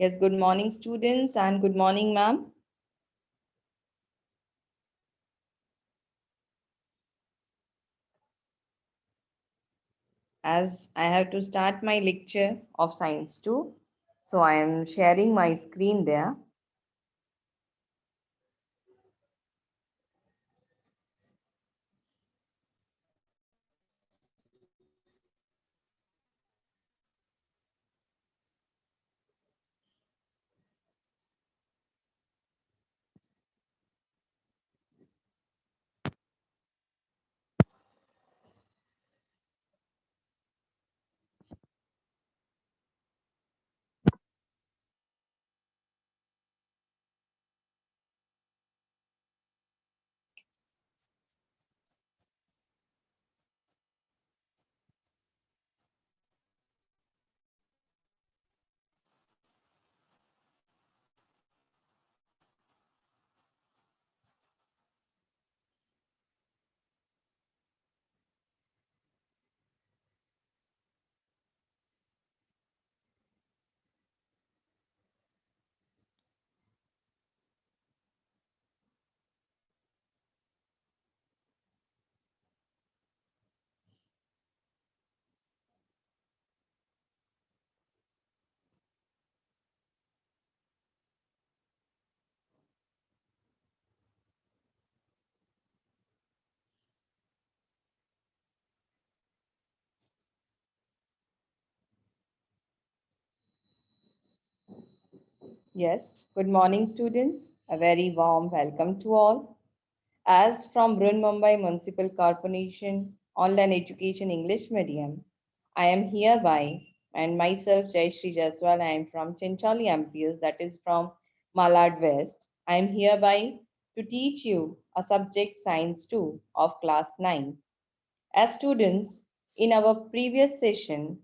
Yes, good morning, students, and good morning, ma'am. As I have to start my lecture of Science 2, so I am sharing my screen there. Yes, good morning, students. A very warm welcome to all. As from Brun Mumbai Municipal Corporation Online Education English Medium, I am hereby and myself Jai Shri Jaswal. I am from Chinchali MPS, that is from Malad West. I am hereby to teach you a subject Science 2 of class 9. As students, in our previous session,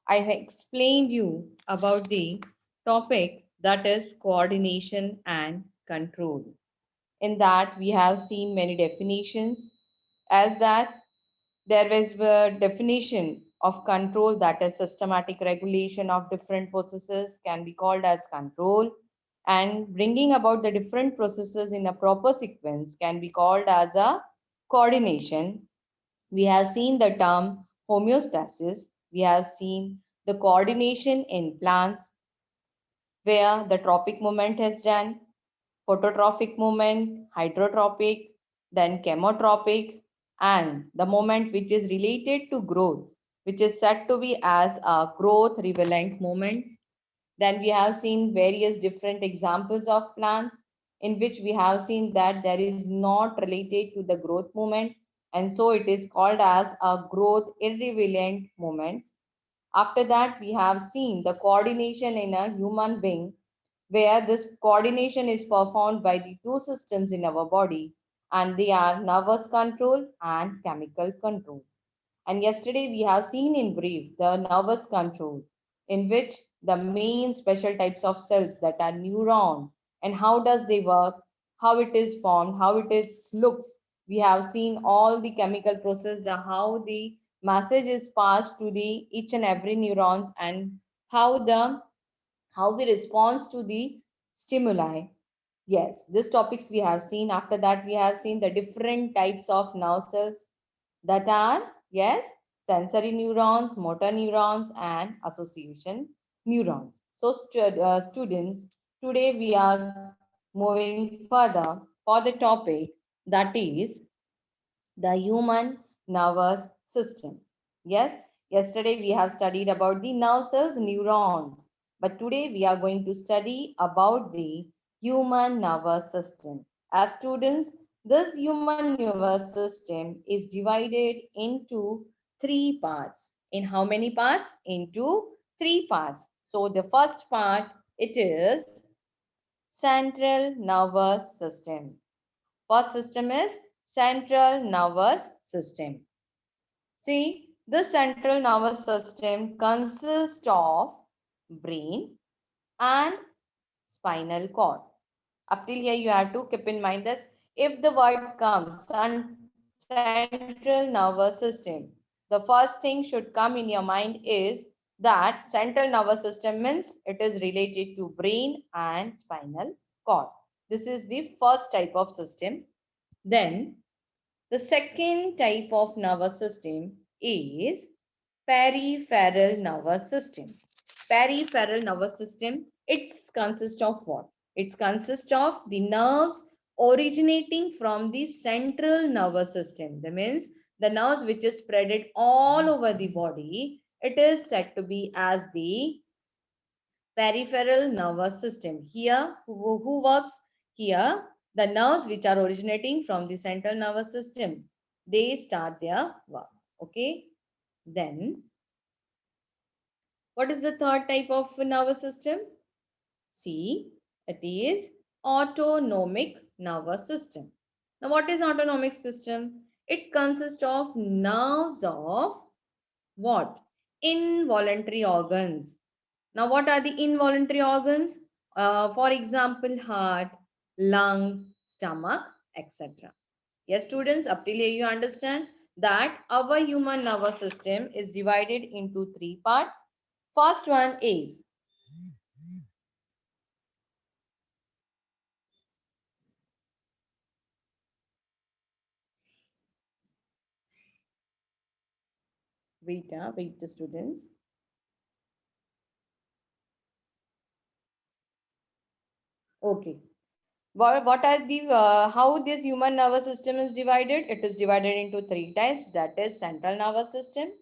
I have explained you about the topic that is coordination and control. In that, we have seen many definitions as that there was a definition of control, that is systematic regulation of different processes can be called as control, and bringing about the different processes in a proper sequence can be called as a coordination. We have seen the term homeostasis. We have seen the coordination in plants where the tropic movement is done, phototropic movement, hydrotropic, then chemotropic, and the movement which is related to growth, which is said to be as a growth relevant movements. Then we have seen various different examples of plants in which we have seen that there is not related to the growth movement, and so it is called as a growth irrelevant movements. After that, we have seen the coordination in a human being, where this coordination is performed by the two systems in our body, and they are nervous control and chemical control. And yesterday we have seen in brief the nervous control, in which the main special types of cells that are neurons and how does they work, how it is formed, how it is looks. We have seen all the chemical process, the how the message is passed to the each and every neurons, and how we respond to the stimuli. Yes, these topics we have seen. After that, we have seen the different types of nerve cells that are, yes, sensory neurons, motor neurons, and association neurons. So, students, today we are moving further for the topic that is the human nervous system. Yes, yesterday we have studied about the nerve cells, neurons, but today we are going to study about the human nervous system. As students, this human nervous system is divided into three parts. In how many parts? Into three parts. So the first part, it is central nervous system. First system is central nervous system. See, the central nervous system consists of brain and spinal cord. Up till here, you have to keep in mind this. If the word comes central nervous system, the first thing should come in your mind is that central nervous system means it is related to brain and spinal cord. This is the first type of system. Then the second type of nervous system is peripheral nervous system. Peripheral nervous system, it consists of what? It consists of the nerves originating from the central nervous system. That means the nerves which is spreaded all over the body, it is said to be as the peripheral nervous system. Here, who works? Here, the nerves which are originating from the central nervous system, they start their work. Okay. Then, what is the third type of nervous system? See, it is autonomic nervous system. Now, what is autonomic system? It consists of nerves of what? Involuntary organs. Now, what are the involuntary organs? For example, heart, lungs, stomach, etc. Yes, students, up till here you understand that our human nervous system is divided into three parts. First one is wait the students. Okay. What are the how this human nervous system is divided? It is divided into three types. That is central nervous system.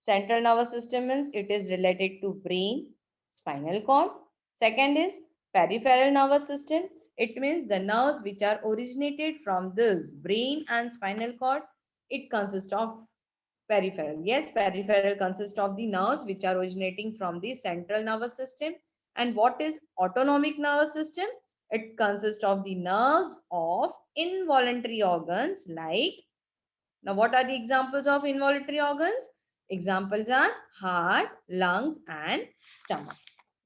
Central nervous system means it is related to brain, spinal cord. Second is peripheral nervous system. It means the nerves which are originated from this brain and spinal cord. It consists of peripheral. Yes, peripheral consists of the nerves which are originating from the central nervous system. And what is autonomic nervous system? It consists of the nerves of involuntary organs like, now what are the examples of involuntary organs? Examples are heart, lungs and stomach.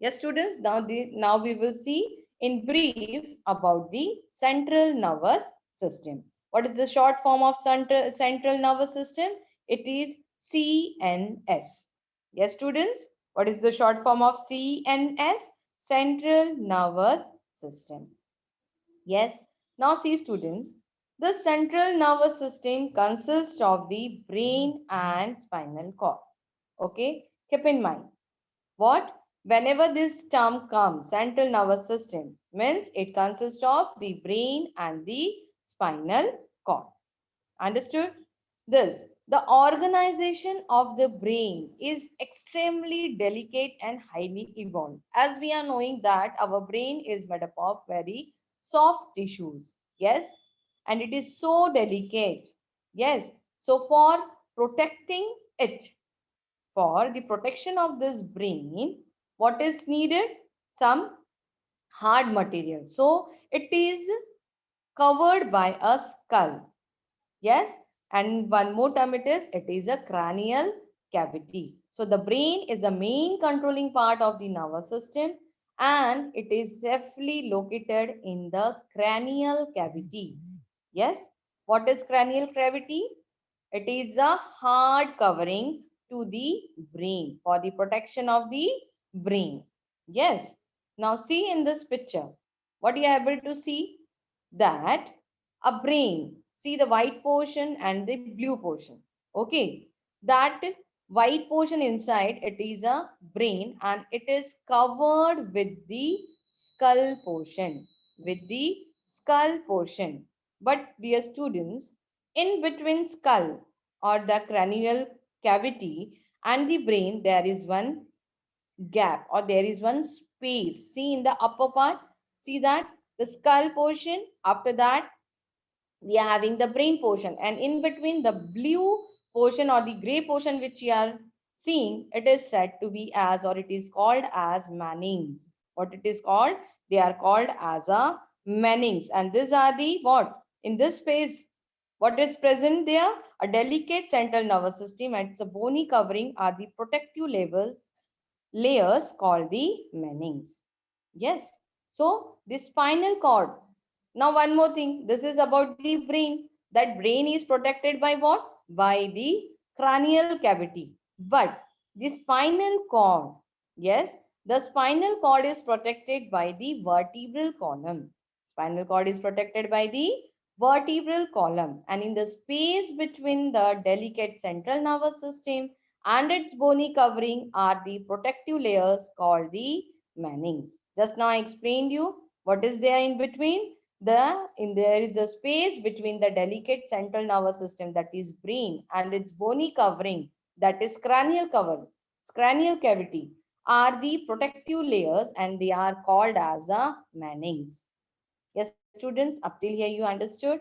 Yes, students, now we will see in brief about the central nervous system. What is the short form of central nervous system? It is CNS. Yes, students, what is the short form of CNS? Central nervous system. Yes. Now see students, the central nervous system consists of the brain and spinal cord. Okay. Keep in mind what? Whenever this term comes, central nervous system means it consists of the brain and the spinal cord. Understood? This, the organization of the brain is extremely delicate and highly evolved. As we are knowing that our brain is made up of very soft tissues. Yes. And it is so delicate. Yes. So for protecting it, for the protection of this brain, what is needed? Some hard material. So it is covered by a skull. Yes. And one more term it is a cranial cavity. So the brain is the main controlling part of the nervous system and it is safely located in the cranial cavity. Yes. What is cranial cavity? It is a hard covering to the brain for the protection of the brain. Yes. Now see in this picture, what you are able to see? That a brain, see the white portion and the blue portion. Okay. That white portion inside, it is a brain and it is covered with the skull portion. With the skull portion. But dear students, in between skull or the cranial cavity and the brain, there is one gap or there is one space. See in the upper part, see that the skull portion, after that we are having the brain portion, and in between the blue portion or the gray portion which you are seeing, it is said to be as, or it is called as Mannings. What it is called? They are called as a Mannings, and these are the what? In this space, what is present there? A delicate central nervous system and its a bony covering are the protective layers called the Mannings. Yes. So the spinal cord. Now one more thing. This is about the brain. That brain is protected by what? By the cranial cavity. But The spinal cord. Yes, the spinal cord is protected by the vertebral column. Spinal cord is protected by the vertebral column, and in the space between the delicate central nervous system and its bony covering are the protective layers called the manings. Just now I explained you what is there in between. There is the space between the delicate central nervous system, that is brain, and its bony covering, that is cranial cavity, are the protective layers, and they are called as the manings. Yes, students, up till here you understood.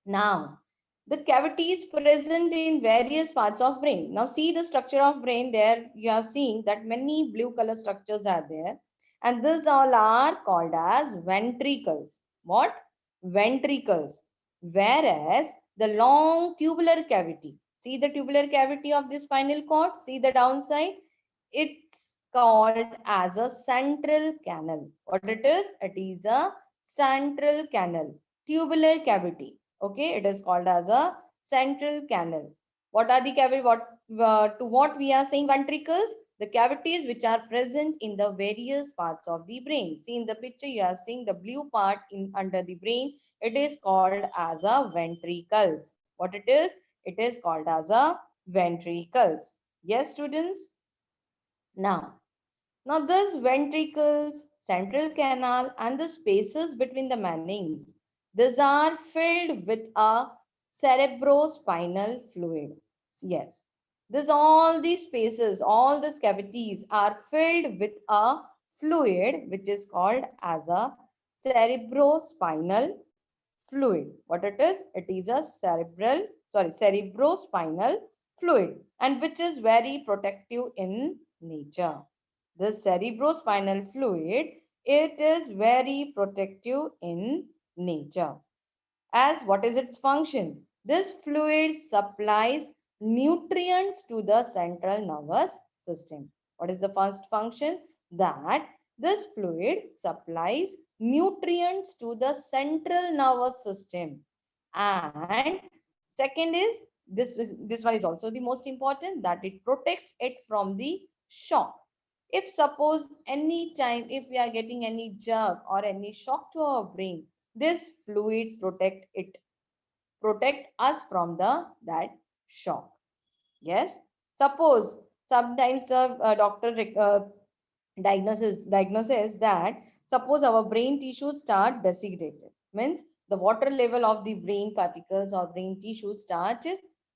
Now, the cavity is present in various parts of brain. Now see the structure of brain. There you are seeing that many blue color structures are there, and these all are called as ventricles. What? Ventricles. Whereas the long tubular cavity, see the tubular cavity of the spinal cord, see the downside, it's called as a central canal. What it is? It is a central canal, tubular cavity. Okay, it is called as a central canal. What are the cavity? To what we are saying ventricles? The cavities which are present in the various parts of the brain. See in the picture, you are seeing the blue part in under the brain. It is called as a ventricles. What it is? It is called as a ventricles. Yes, students. Now, these ventricles, central canal, and the spaces between the manings, these are filled with a cerebrospinal fluid. Yes, this all these spaces, all these cavities are filled with a fluid which is called as a cerebrospinal fluid. What it is? It is a cerebrospinal fluid, and which is very protective in nature. The cerebrospinal fluid, it is very protective in nature. As what is its function? This fluid supplies nutrients to the central nervous system. What is the first function? That this fluid supplies nutrients to the central nervous system. And second is, this one is also the most important, that it protects it from the shock. If suppose any time if we are getting any jerk or any shock to our brain, this fluid protect us from the that shock. Yes, suppose sometimes a doctor diagnosis that suppose our brain tissues start desiccated, means the water level of the brain particles or brain tissues start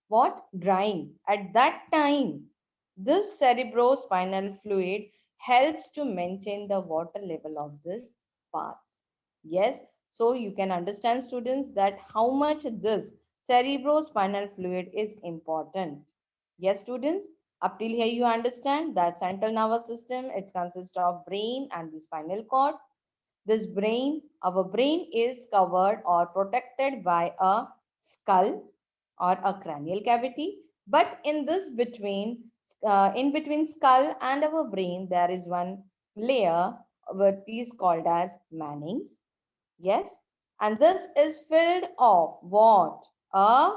what? Drying. At that time, this cerebrospinal fluid helps to maintain the water level of this parts. Yes, so you can understand, students, that how much this cerebrospinal fluid is important. Yes, students, up till here you understand that central nervous system, it consists of brain and the spinal cord. This brain, our brain is covered or protected by a skull or a cranial cavity. But in between skull and our brain, there is one layer which is called as manings. Yes, and this is filled of what? A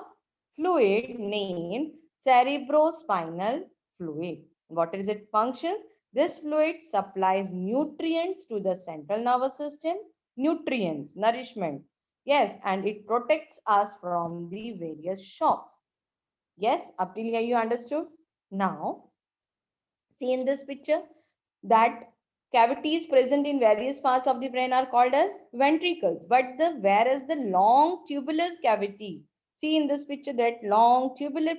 fluid named cerebrospinal fluid. What is its functions? This fluid supplies nutrients to the central nervous system, nutrients, nourishment. Yes, and it protects us from the various shocks. Yes, up till here you understood. Now, see in this picture that cavities present in various parts of the brain are called as ventricles, but whereas the long tubular cavity, see in this picture that long tubular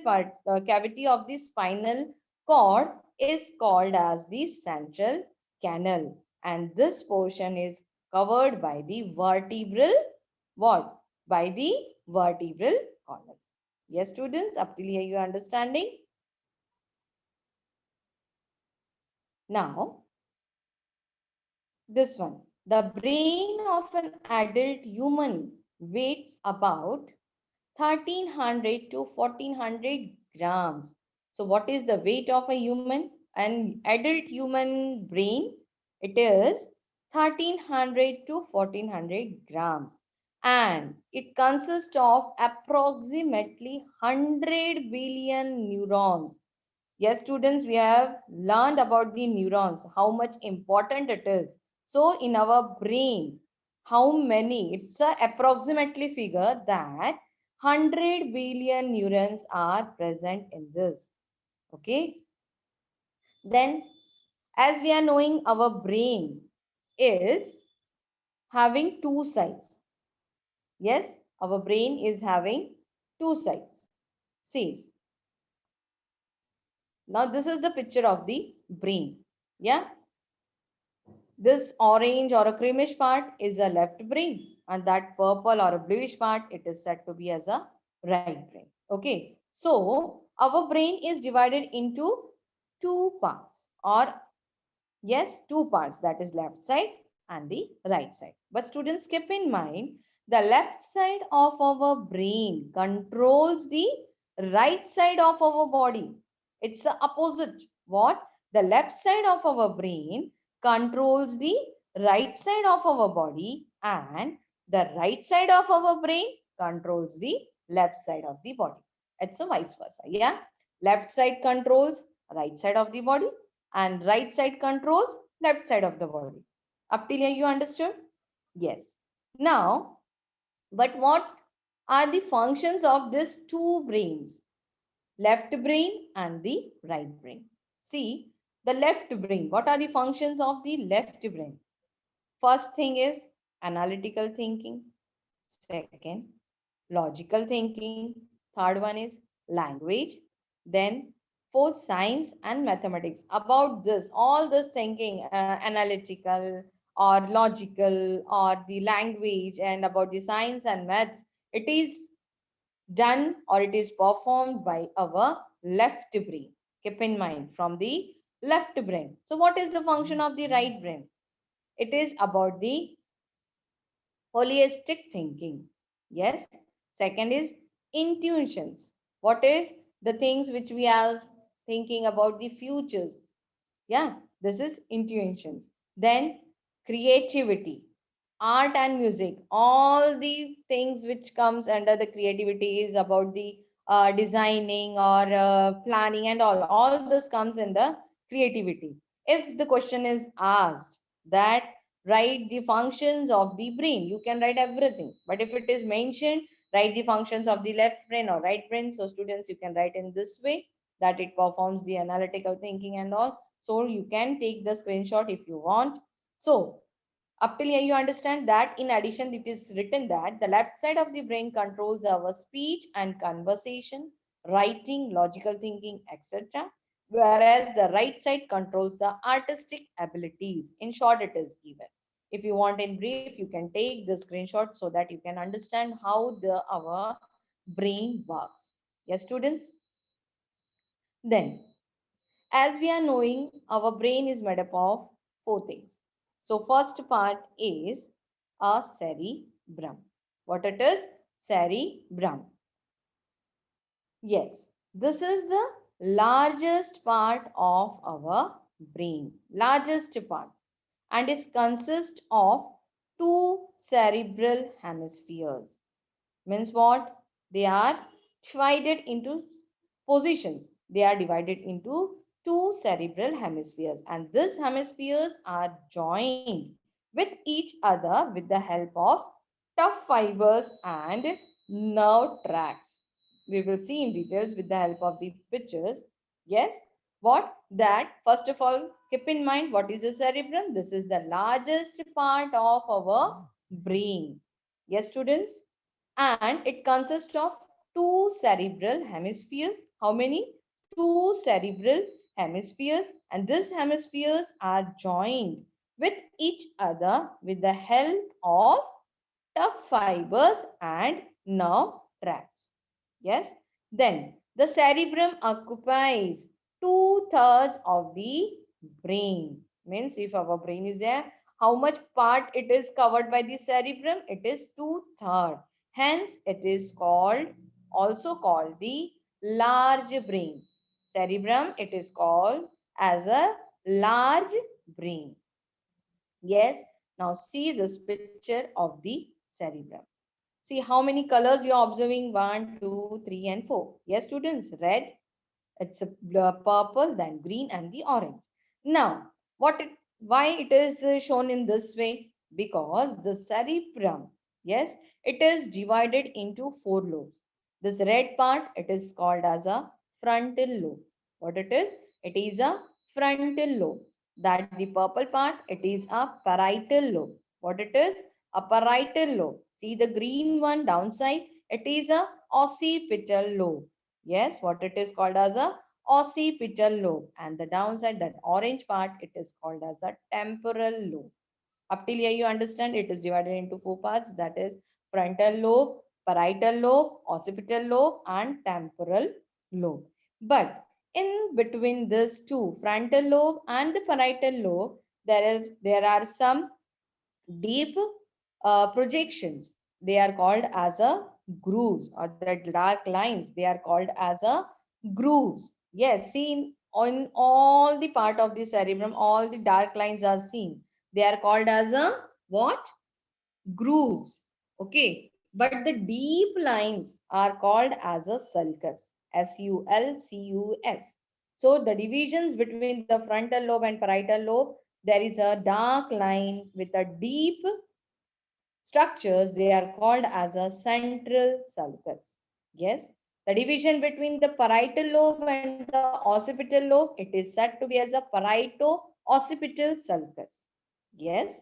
cavity of the spinal cord is called as the central canal, and this portion is covered by the vertebral what? By the vertebral column. Yes, students, up till here you are understanding. Now, this one, the brain of an adult human weighs about 1300 to 1400 grams. So what is the weight of a human? An adult human brain, it is 1300 to 1400 grams. And it consists of approximately 100 billion neurons. Yes, students, we have learned about the neurons, how much important it is. So in our brain, how many? It's a approximately figure that 100 billion neurons are present in this. Okay. Then, as we are knowing, our brain is having two sides. Yes, our brain is having two sides. See, now this is the picture of the brain. Yeah, this orange or a creamish part is a left brain, and that purple or a bluish part, it is said to be as a right brain. Okay, so our brain is divided into two parts, or yes, two parts, that is left side and the right side. But students, keep in mind, the left side of our brain controls the right side of our body. It's the opposite. What? The left side of our brain controls the right side of our body, and the right side of our brain controls the left side of the body. It's a vice versa. Yeah. Left side controls right side of the body, and right side controls left side of the body. Up till here you understood? Yes. Now, but what are the functions of these two brains? Left brain and the right brain. See, the left brain. What are the functions of the left brain? First thing is analytical thinking. Second, logical thinking. Third one is language. Then fourth, science and mathematics. About this, all this thinking, analytical or logical or the language and about the science and maths, it is done or it is performed by our left brain. Keep in mind, from the left brain. So what is the function of the right brain? It is about the holistic thinking. Yes. Second is intuitions. What is the things which we are thinking about the futures? Yeah, this is intuitions. Then creativity, art and music, all the things which comes under the creativity is about the designing or planning and all this comes in the creativity. If the question is asked that write the functions of the brain, you can write everything, but if it is mentioned write the functions of the left brain or right brain, so students, you can write in this way, that it performs the analytical thinking and all. So you can take the screenshot if you want. So up till here you understand that in addition it is written that the left side of the brain controls our speech and conversation, writing, logical thinking, etc. Whereas the right side controls the artistic abilities. In short, it is given. If you want in brief, you can take the screenshot so that you can understand how the our brain works. Yes, students? Then, as we are knowing, our brain is made up of four things. So first part is a cerebrum. What it is? Cerebrum. Yes, this is the largest part of our brain. Largest part. And it consists of two cerebral hemispheres. Means what? They are divided into positions. They are divided into two cerebral hemispheres, and these hemispheres are joined with each other with the help of tough fibers and nerve tracts. We will see in details with the help of the pictures. Yes, what? That first of all, keep in mind what is the cerebrum. This is the largest part of our brain. Yes, students? And it consists of two cerebral hemispheres. How many? Two cerebral hemispheres, and these hemispheres are joined with each other with the help of tough fibers and nerve tracts. Yes. Then the cerebrum occupies two-thirds of the brain. Means if our brain is there, how much part it is covered by the cerebrum? It is two-thirds. Hence, it is called, also called the large brain. Cerebrum, it is called as a large brain. Yes. Now see this picture of the cerebrum. See how many colors you are observing? 1, 2, 3, and 4. Yes, students. Red, It's a purple, then green, and the orange. Now, why it is shown in this way? Because the cerebrum, yes, it is divided into four lobes. This red part, it is called as a frontal lobe. What it is? It is a frontal lobe. That the purple part, it is a parietal lobe. What it is? A parietal lobe. See the green one downside? It is a occipital lobe. Yes, what it is called as a occipital lobe, and the downside, that orange part, it is called as a temporal lobe. Up till here you understand it is divided into four parts, that is frontal lobe, parietal lobe, occipital lobe, and temporal lobe. But in between these two, frontal lobe and the parietal lobe, there are some deep projections. They are called as a grooves, or the dark lines, they are called as a grooves. Yes, seen on all the part of the cerebrum, all the dark lines are seen. They are called as a what? Grooves. Okay, but the deep lines are called as a sulcus. Sulcus. So the divisions between the frontal lobe and parietal lobe, there is a dark line with a deep structures. They are called as a central sulcus. Yes, the division between the parietal lobe and the occipital lobe, it is said to be as a parieto-occipital sulcus. Yes,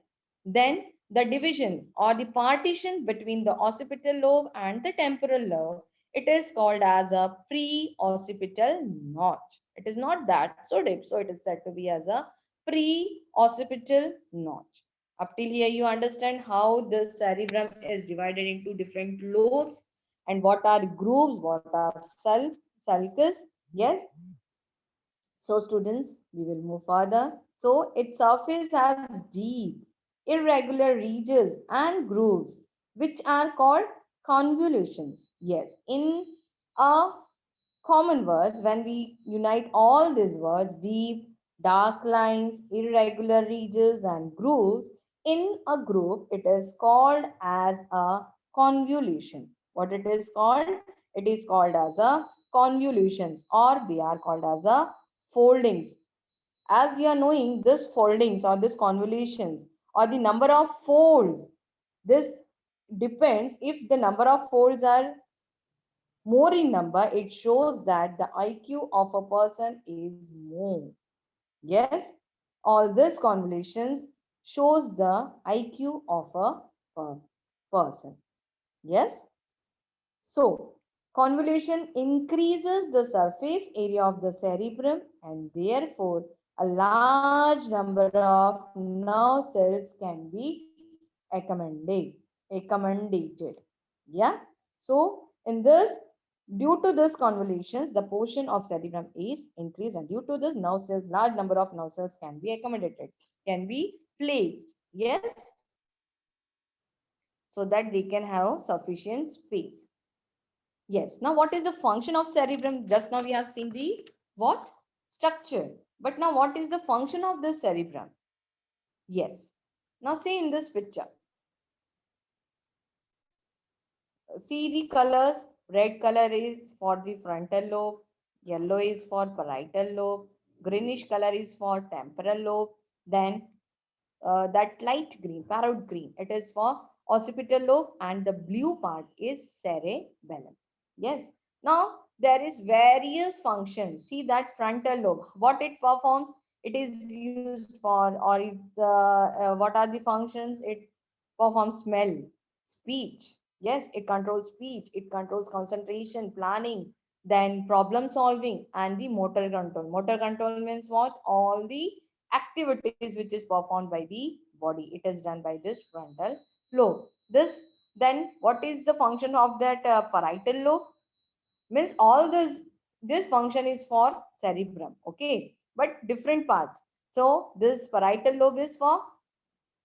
then the division or the partition between the occipital lobe and the temporal lobe, it is called as a pre-occipital notch. It is not that so deep, so it is said to be as a pre-occipital notch. Up till here, you understand how the cerebrum is divided into different lobes and what are grooves, what are sulcus. Yes. So, students, we will move further. So, its surface has deep, irregular ridges and grooves, which are called convolutions. Yes. In a common words, when we unite all these words, deep, dark lines, irregular ridges, and grooves, in a group, it is called as a convolution. What it is called? It is called as a convolutions, or they are called as a foldings. As you are knowing, this foldings or this convolutions or the number of folds, this depends. If the number of folds are more in number, it shows that the IQ of a person is more. Yes, all these convolutions shows the IQ of a person. Yes, so convolution increases the surface area of the cerebrum, and therefore a large number of nerve cells can be accommodated. Yeah, so in this, due to this convolutions, the portion of cerebrum is increased, and due to this, nerve cells, large number of nerve cells can be accommodated, can be placed. Yes, so that they can have sufficient space. Yes. Now, what is the function of cerebrum? Just now we have seen the what? Structure. But now what is the function of the cerebrum? Yes. Now see in this picture. See the colors. Red color is for the frontal lobe. Yellow is for parietal lobe. Greenish color is for temporal lobe. Then that light green, parrot green, it is for occipital lobe, and the blue part is cerebellum. Yes. Now there is various functions. See that frontal lobe, what it performs, it is used for, or it's what are the functions? It performs smell, speech. Yes, it controls speech, it controls concentration, planning, then problem solving, and the motor control. Motor control means what? All the activities which is performed by the body, it is done by this frontal lobe. This, then what is the function of that parietal lobe? Means all this function is for cerebrum. Okay, but different parts. So this parietal lobe is for,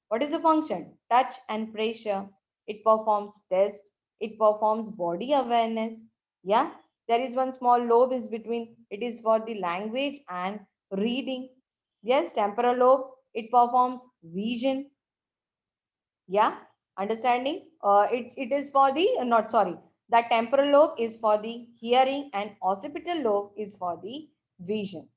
what is the function? Touch and pressure. It performs test, it performs body awareness. Yeah, there is one small lobe is between, it is for the language and reading. Yes, temporal lobe, it performs vision. Yeah, understanding. It is for the not sorry. The temporal lobe is for the hearing and occipital lobe is for the vision.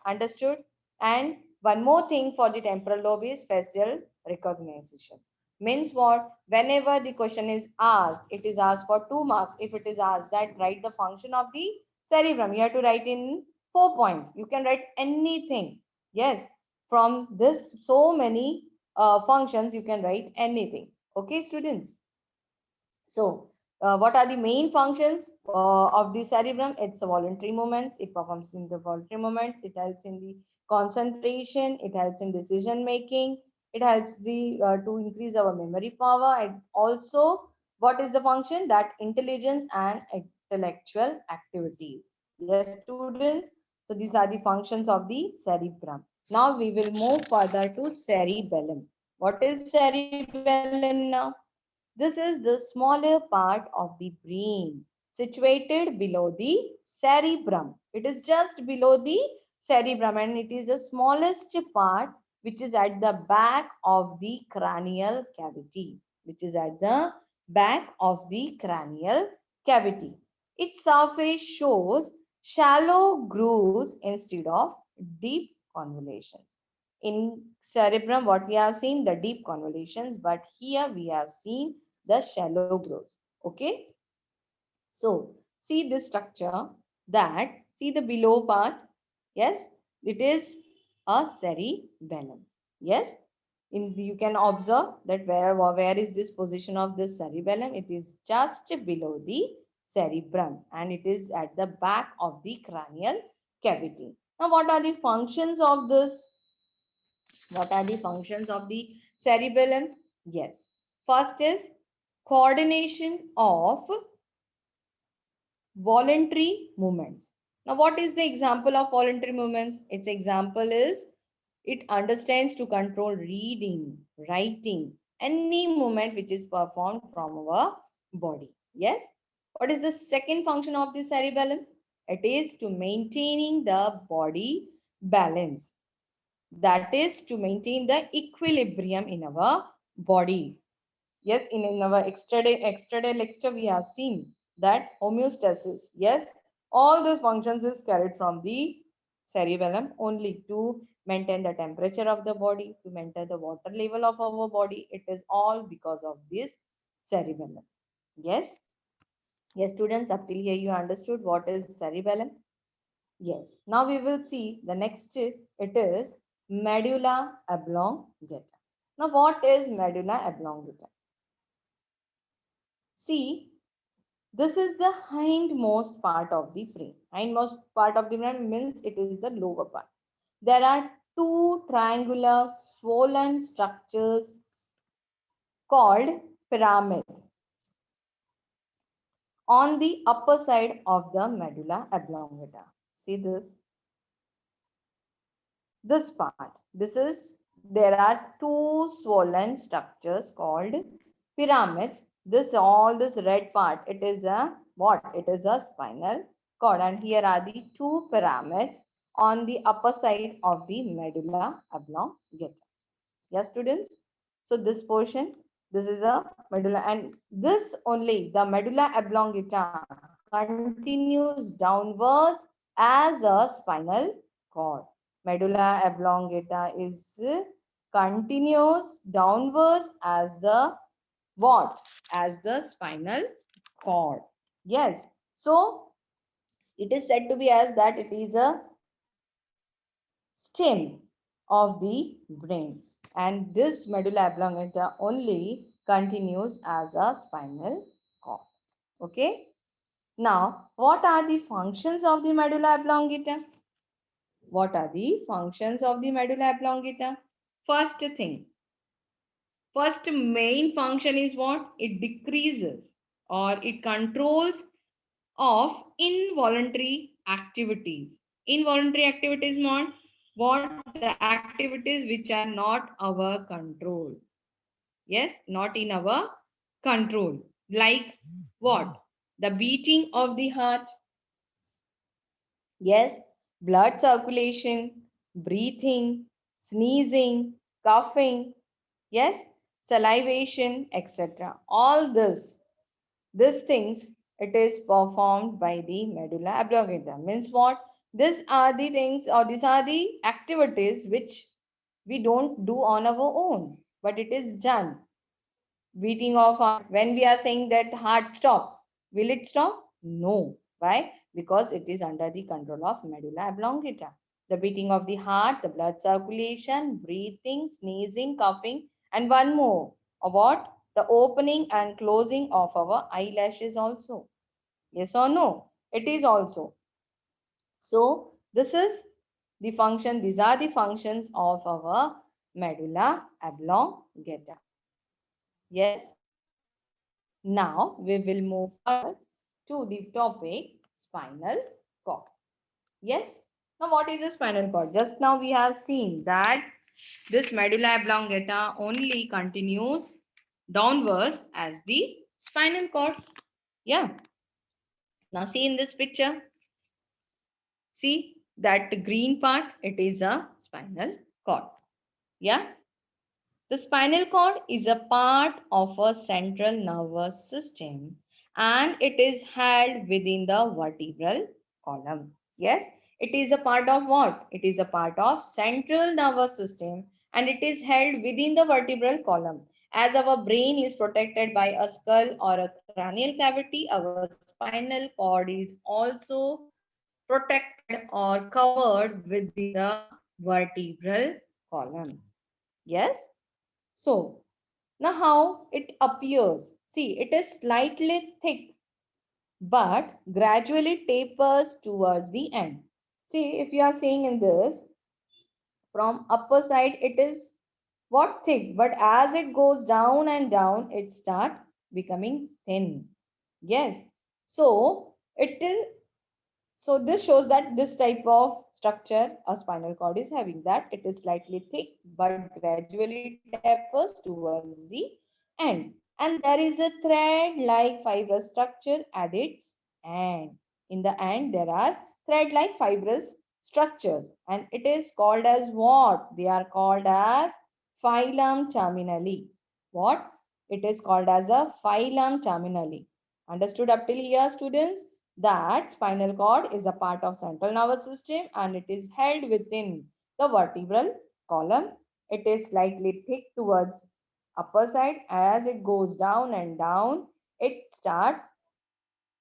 Understood? And one more thing for the temporal lobe is facial recognition. Means what? Whenever the question is asked, it is asked for 2 marks. If it is asked that write the function of the cerebrum, you have to write in 4 points. You can write anything. Yes, from this so many functions, you can write anything. Okay, students? So, what are the main functions of the cerebrum? It's a voluntary movements. It performs in the voluntary movements. It helps in the concentration. It helps in decision making. It helps the to increase our memory power. And also, what is the function? That intelligence and intellectual activities. Yes, students. So these are the functions of the cerebrum. Now we will move further to cerebellum. What is cerebellum now? This is the smaller part of the brain situated below the cerebrum. It is just below the cerebrum and it is the smallest part which is at the back of the cranial cavity. Which is at the back of the cranial cavity. Its surface shows shallow grooves instead of deep convolutions. In cerebrum, what we have seen, the deep convolutions, but here we have seen the shallow grooves. Okay. So see this structure that, see the below part. Yes, it is a cerebellum. Yes, you can observe that where is this position of this cerebellum? It is just below the cerebrum and it is at the back of the cranial cavity. Now, what are the functions of this? What are the functions of the cerebellum? Yes. First is coordination of voluntary movements. Now, what is the example of voluntary movements? Its example is it understands to control reading, writing, any movement which is performed from our body. Yes. What is the second function of the cerebellum? It is to maintaining the body balance. That is to maintain the equilibrium in our body. Yes, in our extra day lecture, we have seen that homeostasis. Yes, all those functions is carried from the cerebellum only to maintain the temperature of the body, to maintain the water level of our body. It is all because of this cerebellum. Yes, yes, students, up till here you understood what is cerebellum. Yes. Now we will see the next. It is medulla oblongata. Now, what is medulla oblongata? See, this is the hindmost part of the brain. Hindmost part of the brain means it is the lower part. There are two triangular swollen structures called pyramid on the upper side of the medulla oblongata. See this part. There are two swollen structures called pyramids. This red part, it is a what? It is a spinal cord. And here are the two pyramids on the upper side of the medulla oblongata. Yes, students? So this portion, this is a medulla, and this only, the medulla oblongata continues downwards as a spinal cord. Medulla oblongata is continues downwards as the what? As the spinal cord. Yes. So it is said to be as that it is a stem of the brain. And this medulla oblongata only continues as a spinal cord. Okay. Now, what are the functions of the medulla oblongata? What are the functions of the medulla oblongata? First main function is what? It decreases or it controls of involuntary activities. Involuntary activities mean what? The activities which are not our control. Yes, not in our control. Like what? The beating of the heart. Yes, blood circulation, breathing, sneezing, coughing. Yes, salivation, etc. All these things it is performed by the medulla oblongata. Means what? These are the things, or these are the activities which we don't do on our own, but it is done. Beating of heart, when we are saying that heart stop, will it stop? No. Why? Because it is under the control of medulla oblongata. The beating of the heart, the blood circulation, breathing, sneezing, coughing, and one more. What? The opening and closing of our eyelashes also. Yes or no? It is also. So this is the function. These are the functions of our medulla oblongata. Yes. Now we will move further to the topic spinal cord. Yes. Now what is a spinal cord? Just now we have seen that this medulla oblongata only continues downwards as the spinal cord. Yeah. Now see in this picture. See that green part, it is a spinal cord. Yeah. The spinal cord is a part of a central nervous system and it is held within the vertebral column. Yes, it is a part of what? It is a part of central nervous system and it is held within the vertebral column. As our brain is protected by a skull or a cranial cavity, our spinal cord is also protected or covered within the vertebral column. Yes. So, now how it appears. See, it is slightly thick but gradually tapers towards the end. See, if you are seeing in this, from upper side it is what thick, but as it goes down and down, it start becoming thin. Yes. So, it is so this shows that this type of structure a spinal cord is having, that it is slightly thick but gradually tapers towards the end. And there is a thread-like fibrous structure at its end. In the end, there are thread-like fibrous structures and it is called as what? They are called as phylum terminally. What? It is called as a phylum terminally. Understood up till here, students? That spinal cord is a part of central nervous system and it is held within the vertebral column. It is slightly thick towards upper side. As it goes down and down, it starts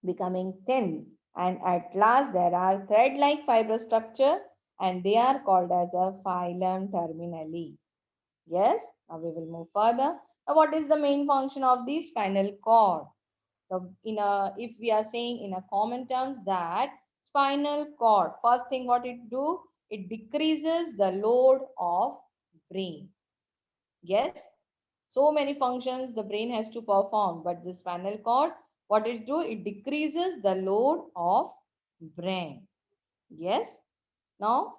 becoming thin. And at last, there are thread-like fibrous structure and they are called as a phylum terminally. Yes, now we will move further. Now, what is the main function of the spinal cord? The, if we are saying in a common terms that spinal cord, first thing what it do, it decreases the load of brain. Yes, so many functions the brain has to perform, but the spinal cord, what it do, it decreases the load of brain. Yes. Now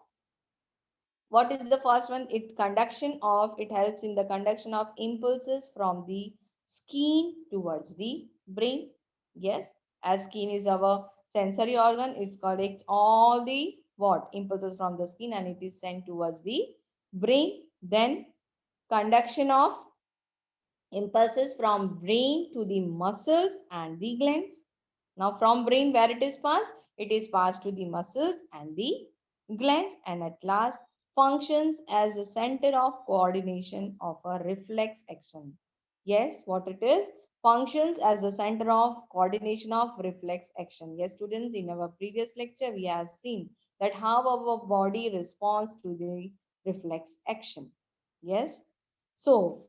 what is the first one? It helps in the conduction of impulses from the skin towards the brain. Yes, as skin is our sensory organ, it collects all the what impulses from the skin and it is sent towards the brain. Then conduction of impulses from brain to the muscles and the glands. Now from brain where it is passed to the muscles and the glands and at last functions as a center of coordination of a reflex action. Yes, what it is? Functions as a center of coordination of reflex action. Yes, students, in our previous lecture, we have seen that how our body responds to the reflex action. Yes. So,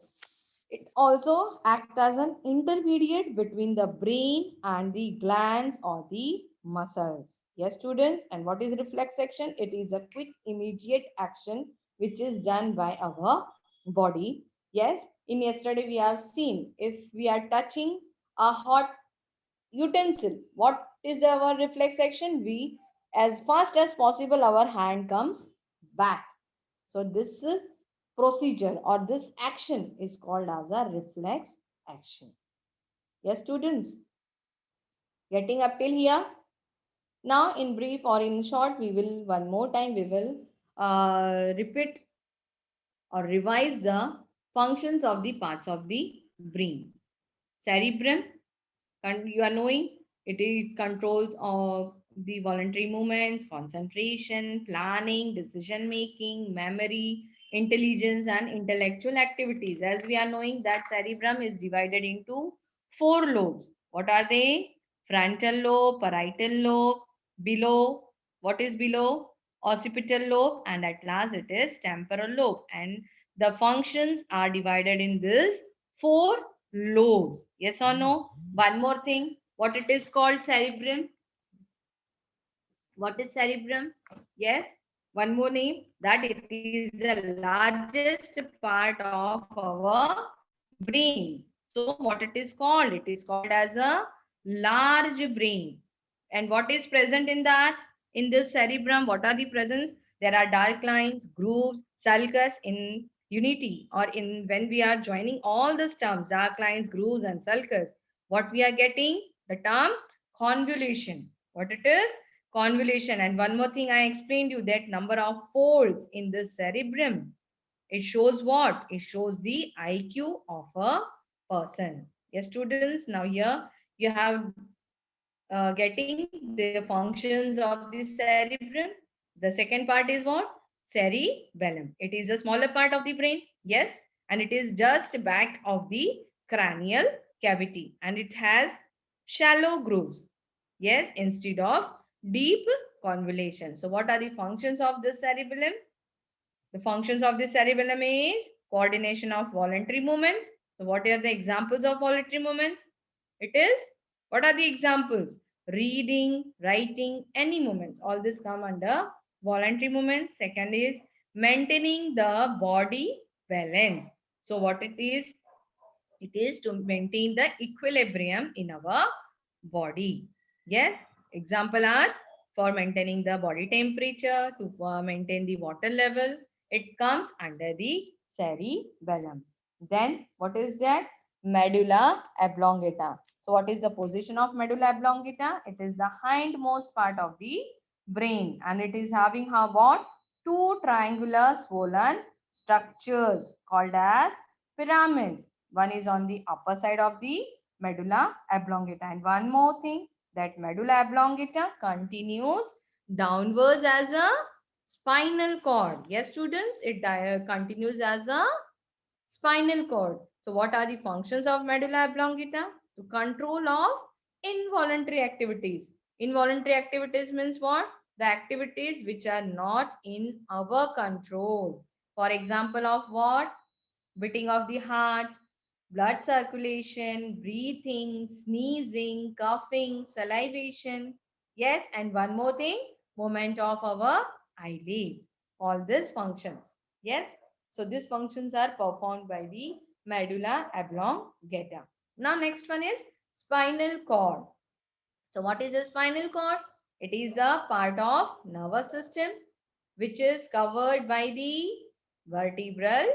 it also acts as an intermediate between the brain and the glands or the muscles. Yes, students. And what is reflex action? It is a quick, immediate action which is done by our body. Yes, in yesterday we have seen if we are touching a hot utensil, what is our reflex action? We, as fast as possible, our hand comes back. So this procedure or this action is called as a reflex action. Yes, students, getting up till here. Now, in brief or in short, we will one more time we will repeat or revise the functions of the parts of the brain. Cerebrum, and you are knowing It controls of the voluntary movements, concentration, planning, decision making, memory, intelligence, and intellectual activities. As we are knowing that cerebrum is divided into four lobes. What are they? Frontal lobe, parietal lobe, below. What is below? Occipital lobe, and at last it is temporal lobe. And the functions are divided in this four lobes. Yes or no? One more thing. What it is called cerebrum? What is cerebrum? Yes. One more name, that it is the largest part of our brain. So what it is called? It is called as a large brain. And what is present in that? In this cerebrum, what are the presence? There are dark lines, grooves, sulcus in unity, or in when we are joining all these terms, dark lines, grooves, and sulcus. What we are getting? The term convolution. What it is? Convolution. And one more thing, I explained you that number of folds in the cerebrum. It shows what? It shows the IQ of a person. Yes, students. Now here you have getting the functions of the cerebrum. The second part is what? Cerebellum. It is a smaller part of the brain. Yes. And it is just back of the cranial cavity. And it has shallow grooves. Yes. Instead of deep convolution. So what are the functions of the cerebellum? The functions of the cerebellum is coordination of voluntary movements. So what are the examples of voluntary movements? It is, what are the examples? Reading, writing, any movements. All this come under voluntary movements. Second is maintaining the body balance. So what it is? It is to maintain the equilibrium in our body. Yes, example are for maintaining the body temperature, to maintain the water level. It comes under the cerebellum. Then what is that? Medulla oblongata. So what is the position of medulla oblongata? It is the hindmost part of the brain, and it is having how what? Two triangular swollen structures called as pyramids. One is on the upper side of the medulla oblongata. And one more thing, that medulla oblongata continues downwards as a spinal cord. Yes, students, it continues as a spinal cord. So what are the functions of medulla oblongata? To control of involuntary activities. Involuntary activities means what? The activities which are not in our control. For example of what? Beating of the heart, blood circulation, breathing, sneezing, coughing, salivation. Yes, and one more thing, movement of our eyelids. All these functions. Yes, so these functions are performed by the medulla oblongata. Now next one is spinal cord. So what is the spinal cord? It is a part of nervous system which is covered by the vertebral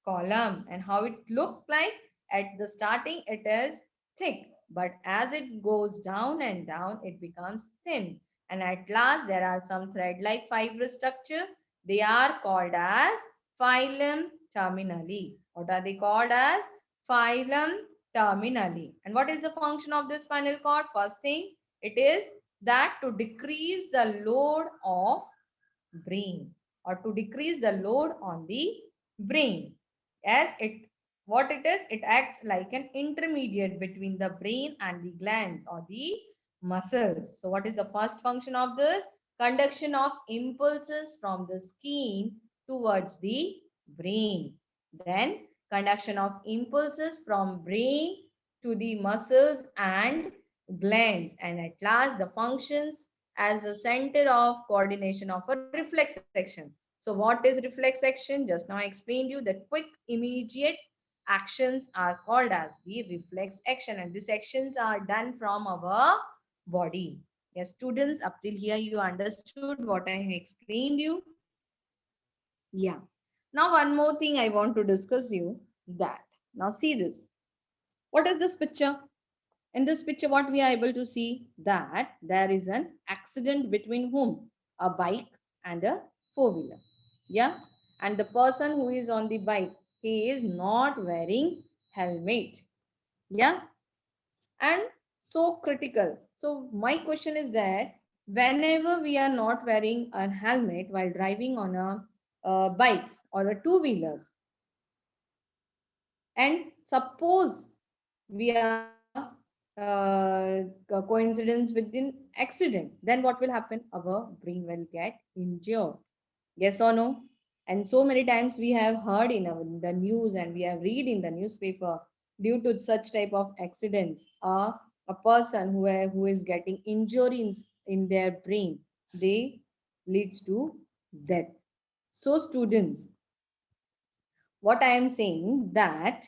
column. And how it look like? At the starting it is thick, but as it goes down and down it becomes thin, and at last there are some thread like fibrous structure. They are called as phylum terminally. What are they called as? Phylum terminally. And what is the function of this spinal cord? First thing, it is that to decrease the load of brain, or to decrease the load on the brain. As it, what it is, it acts like an intermediate between the brain and the glands or the muscles. So what is the first function of this? Conduction of impulses from the skin towards the brain. Then conduction of impulses from brain to the muscles and glands, and at last the functions as a center of coordination of a reflex section. So what is reflex section? Just now I explained you the quick immediate actions are called as the reflex action, and these actions are done from our body. Yes, students, up till here you understood what I have explained you. Yeah. Now one more thing I want to discuss you, that now see this. What is this picture? In this picture, what we are able to see, that there is an accident between whom? A bike and a four-wheeler. Yeah. And the person who is on the bike, he is not wearing helmet. Yeah. And so critical. So my question is that whenever we are not wearing a helmet while driving on a bikes or a two-wheelers, and suppose we are a coincidence with an accident, then what will happen? Our brain will get injured. Yes or no? And so many times we have heard in the news and we have read in the newspaper, due to such type of accidents, a person who is getting injuries in their brain, they leads to death. So students, what I am saying that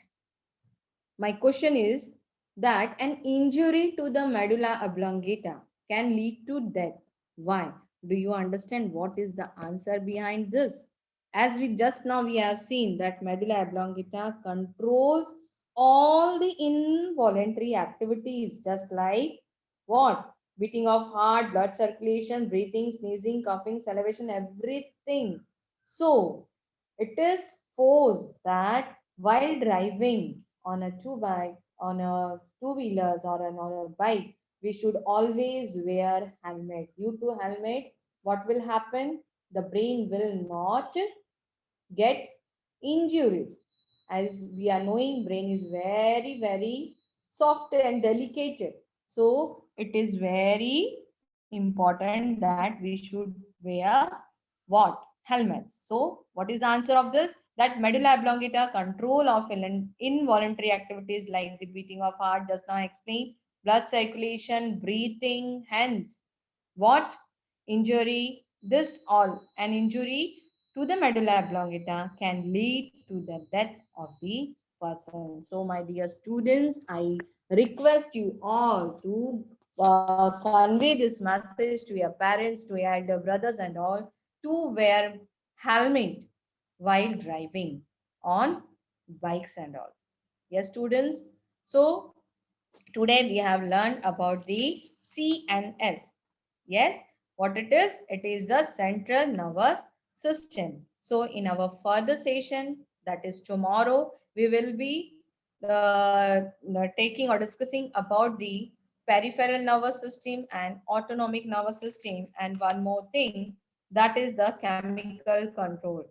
my question is that an injury to the medulla oblongata can lead to death. Why? Do you understand what is the answer behind this? As we just now we have seen that medulla oblongata controls all the involuntary activities, just like what? Beating of heart, blood circulation, breathing, sneezing, coughing, salivation, everything. So it is forced that while driving on a two-wheelers or on a bike, we should always wear helmet. Due to helmet, what will happen? The brain will not get injuries. As we are knowing, brain is very, very soft and delicate. So it is very important that we should wear what? Helmets. So what is the answer of this? That medulla oblongata control of involuntary activities like the beating of heart, just now explained, blood circulation, breathing, hence what? Injury, this all, an injury to the medulla oblongata can lead to the death of the person. So my dear students, I request you all to convey this message to your parents, to your elder brothers and all, to wear helmet while driving on bikes and all. Yes, students. So today we have learned about the CNS. Yes, what it is? It is the central nervous system. So in our further session, that is tomorrow, we will be taking or discussing about the peripheral nervous system and autonomic nervous system, and one more thing, that is the chemical control.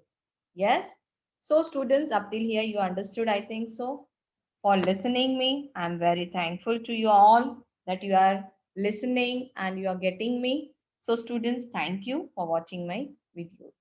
Yes. So students, up till here you understood, I think so. For listening me, I'm very thankful to you all that you are listening and you are getting me. So students, thank you for watching my videos.